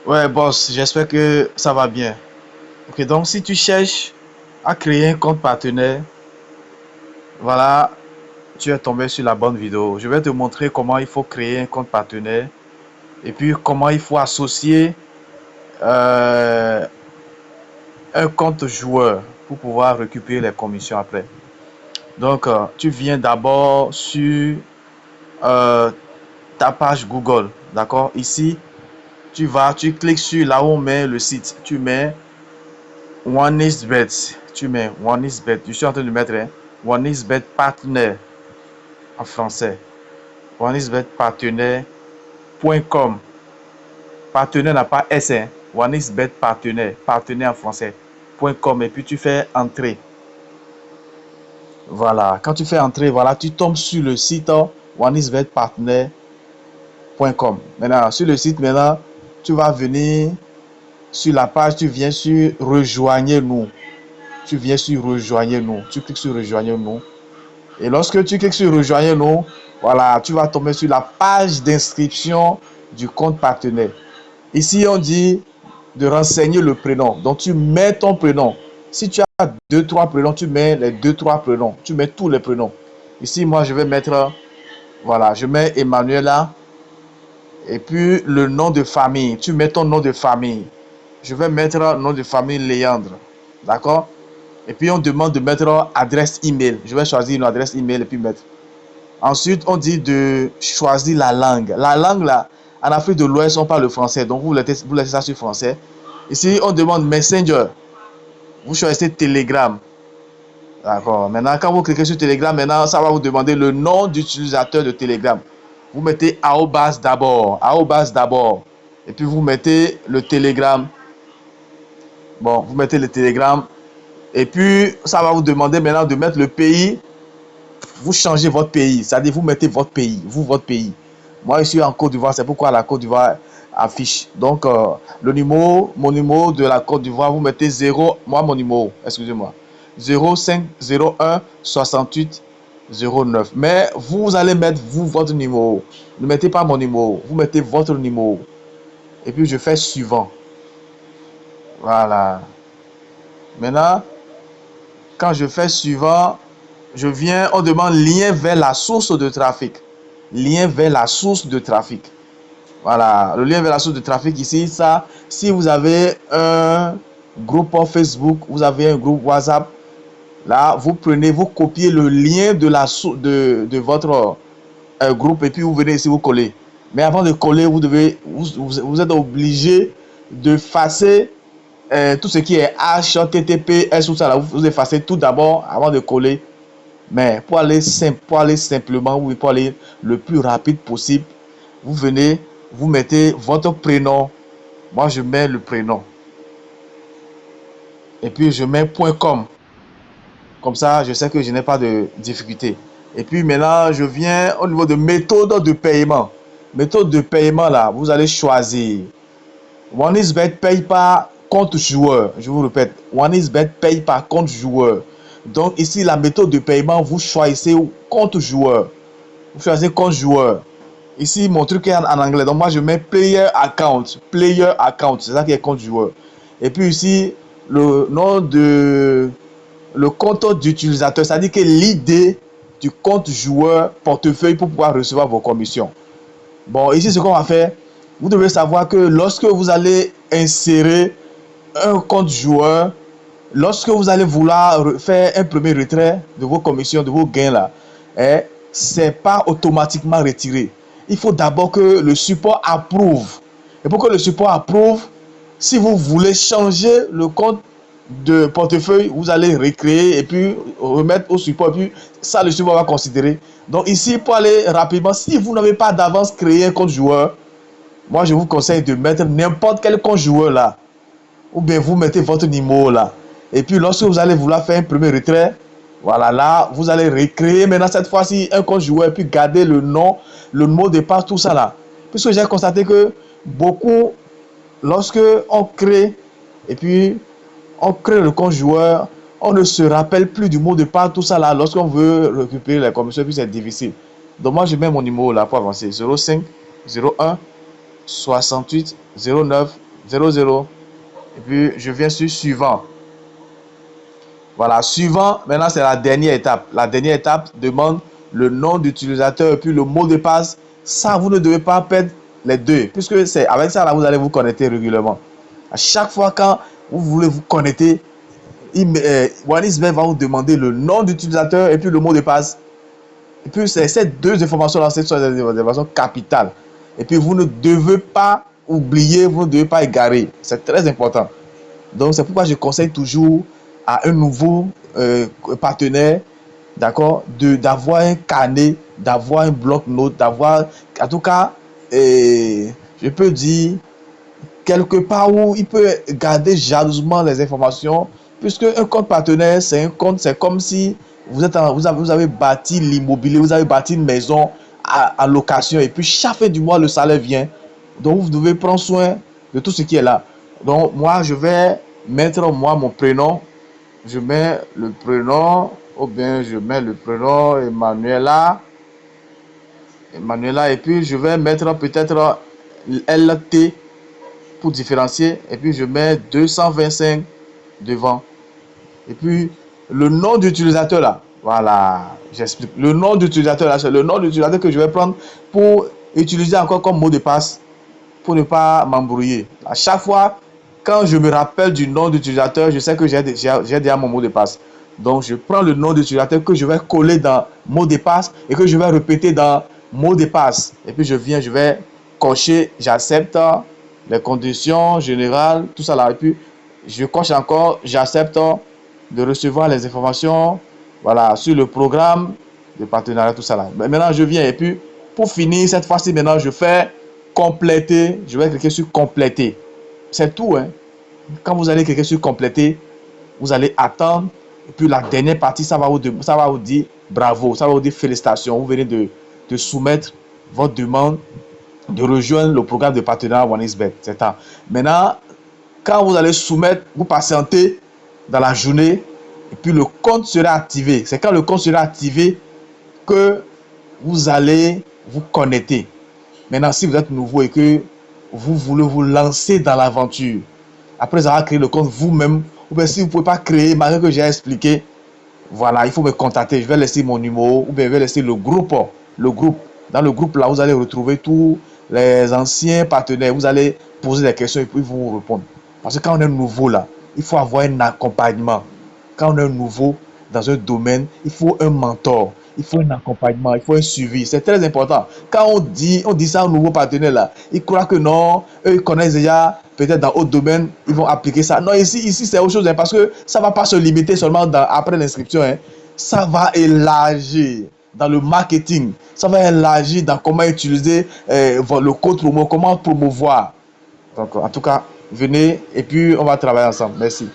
Ouais, boss, j'espère que ça va bien. Ok, donc si tu cherches à créer un compte partenaire, voilà, tu es tombé sur la bonne vidéo. Je vais te montrer comment il faut créer un compte partenaire et puis comment il faut associer euh, un compte joueur pour pouvoir récupérer les commissions après. Donc, tu viens d'abord sur euh, ta page Google, d'accord? Ici, tu cliques sur là où on met le site. Tu mets OneXBet. Tu mets OneXBet. Je suis en train de mettre OneXBet Partner en français. OneXBet Partenaire.com. Partenaire n'a pas S. OneXBet Partenaire. Partenaire en français. .com. Et puis tu fais entrer. Voilà. Quand tu fais entrer, voilà, tu tombes sur le site OneXBetPartner.com. Maintenant, sur le site, maintenant, tu vas venir sur la page, tu viens sur Rejoignez-nous. Tu viens sur Rejoignez-nous. Tu cliques sur Rejoignez-nous. Et lorsque tu cliques sur Rejoignez-nous, voilà, tu vas tomber sur la page d'inscription du compte partenaire. Ici, on dit de renseigner le prénom. Donc, tu mets ton prénom. Si tu as deux, trois prénoms, tu mets les deux, trois prénoms. Tu mets tous les prénoms. Ici, moi, je vais mettre, voilà, je mets Emmanuela. Et puis, le nom de famille. Tu mets ton nom de famille. Je vais mettre nom de famille Léandre. D'accord? Et puis, on demande de mettre adresse email. Je vais choisir une adresse email et puis mettre. Ensuite, on dit de choisir la langue. La langue, là, en Afrique de l'Ouest, on parle le français. Donc, vous laissez ça sur français. Ici, on demande Messenger. Vous choisissez Telegram. D'accord. Maintenant, quand vous cliquez sur Telegram, maintenant, ça va vous demander le nom d'utilisateur de Telegram. Vous mettez arrobas d'abord. Arrobas d'abord. Et puis, vous mettez le Telegram. Bon, vous mettez le Telegram. Et puis, ça va vous demander maintenant de mettre le pays. Vous changez votre pays. C'est-à-dire, vous mettez votre pays. Vous, votre pays. Moi, je suis en Côte d'Ivoire. C'est pourquoi la Côte d'Ivoire affiche. Donc, le numéro, mon numéro de la Côte d'Ivoire, vous mettez 0. Moi, mon numéro, excusez-moi. 0501 68 09. Mais vous allez mettre, vous, votre numéro. Ne mettez pas mon numéro. Vous mettez votre numéro. Et puis, je fais suivant. Voilà. Maintenant, quand je fais suivant, je viens, on demande lien vers la source de trafic. Lien vers la source de trafic. Voilà, le lien vers la source de trafic ici, ça, si vous avez un groupe Facebook, vous avez un groupe WhatsApp, là, vous prenez, vous copiez le lien de la de votre groupe et puis vous venez ici, vous collez. Mais avant de coller, vous êtes obligé de effacer tout ce qui est HTTPS, tout ça, là, vous effacez tout d'abord avant de coller. Mais pour aller simplement, ou pour aller le plus rapide possible, vous venez, vous mettez votre prénom. Moi, je mets le prénom. Et puis, je mets .com. Comme ça, je sais que je n'ai pas de difficulté. Et puis, maintenant, je viens au niveau de méthode de paiement. Méthode de paiement, là, vous allez choisir. OneXBet paye par compte joueur. Je vous répète, OneXBet paye par compte joueur. Donc, ici, la méthode de paiement, vous choisissez compte joueur. Vous choisissez compte joueur. Ici, mon truc est en anglais. Donc, moi, je mets player account. Player account. C'est ça qui est compte joueur. Et puis ici, le nom de le compte d'utilisateur. C'est-à-dire que l'idée du compte joueur portefeuille pour pouvoir recevoir vos commissions. Bon, ici, ce qu'on va faire, vous devez savoir que lorsque vous allez insérer un compte joueur, lorsque vous allez vouloir faire un premier retrait de vos commissions, de vos gains là, c'est pas automatiquement retiré. Il faut d'abord que le support approuve. Et pour que le support approuve, si vous voulez changer le compte de portefeuille, vous allez recréer et puis remettre au support. Et puis ça, le support va considérer. Donc ici, pour aller rapidement, si vous n'avez pas d'avance créé un compte joueur, moi je vous conseille de mettre n'importe quel compte joueur là. Ou bien vous mettez votre numéro là. Et puis lorsque vous allez vouloir faire un premier retrait, voilà, là, vous allez recréer maintenant cette fois-ci un compte joueur et puis garder le nom, le mot de passe, tout ça là. Puisque j'ai constaté que beaucoup, lorsque on crée et puis on crée le compte joueur, on ne se rappelle plus du mot de passe, tout ça là, lorsqu'on veut récupérer les commissions, puis c'est difficile. Donc moi, je mets mon numéro là pour avancer. 05 01 68 09 00. Et puis, je viens sur suivant. Voilà, suivant, maintenant, c'est la dernière étape. La dernière étape demande le nom d'utilisateur et puis le mot de passe. Ça, vous ne devez pas perdre les deux. Puisque c'est avec ça, là, vous allez vous connecter régulièrement. À chaque fois quand vous voulez vous connecter, OneXBet va vous demander le nom d'utilisateur et puis le mot de passe. Et puis, c'est ces deux informations-là, ce sont des informations capitales. Et puis, vous ne devez pas oublier, vous ne devez pas égarer. C'est très important. Donc, c'est pourquoi je conseille toujours à un nouveau partenaire, d'accord, d'avoir un carnet, d'avoir un bloc-notes, d'avoir, en tout cas, je peux dire, quelque part où il peut garder jalousement les informations, puisque un compte partenaire, c'est un compte, c'est comme si vous avez bâti l'immobilier, vous avez bâti une maison à location, et puis chaque fin du mois, le salaire vient. Donc, vous devez prendre soin de tout ce qui est là. Donc, moi, je vais mettre mon prénom. Je mets le prénom, ou bien je mets le prénom Emmanuela. Emmanuela, et puis je vais mettre peut-être LT pour différencier, et puis je mets 225 devant. Et puis le nom d'utilisateur là, voilà, j'explique. Le nom d'utilisateur là, c'est le nom d'utilisateur que je vais prendre pour utiliser encore comme mot de passe, pour ne pas m'embrouiller. À chaque fois, quand je me rappelle du nom d'utilisateur, je sais que j'ai déjà mon mot de passe. Donc, je prends le nom d'utilisateur que je vais coller dans mot de passe et que je vais répéter dans mot de passe. Et puis, je vais cocher, j'accepte les conditions générales, tout ça là. Et puis, je coche encore, j'accepte de recevoir les informations, voilà, sur le programme de partenariat, tout ça là. Mais maintenant, je viens et puis, pour finir, cette fois-ci, maintenant, je fais compléter. Je vais cliquer sur compléter. C'est tout, hein. Quand vous allez cliquer sur compléter, vous allez attendre. Et puis la dernière partie, ça va vous dire bravo, ça va vous dire félicitations. Vous venez de soumettre votre demande de rejoindre le programme de partenariat OneXBet. C'est ça. Maintenant, quand vous allez soumettre, vous patientez dans la journée et puis le compte sera activé. C'est quand le compte sera activé que vous allez vous connecter. Maintenant, si vous êtes nouveau et que vous voulez vous lancer dans l'aventure, après avoir créé le compte vous-même, ou bien si vous ne pouvez pas créer, malgré que j'ai expliqué, voilà, il faut me contacter. Je vais laisser mon numéro, ou bien je vais laisser le groupe. Le groupe. Dans le groupe, là, vous allez retrouver tous les anciens partenaires. Vous allez poser des questions et puis ils vont vous répondre. Parce que quand on est nouveau, là, il faut avoir un accompagnement. Quand on est nouveau dans un domaine, il faut un mentor. Il faut un accompagnement, il faut un suivi. C'est très important. Quand on dit ça aux nouveaux partenaires là, ils croient que non, eux ils connaissent déjà, peut-être dans d'autres domaines, ils vont appliquer ça. Non, ici c'est autre chose, hein, parce que ça ne va pas se limiter seulement après l'inscription. Hein. Ça va élargir dans le marketing. Ça va élargir dans comment utiliser le code promo, comment promouvoir. Donc, en tout cas, venez et puis on va travailler ensemble. Merci.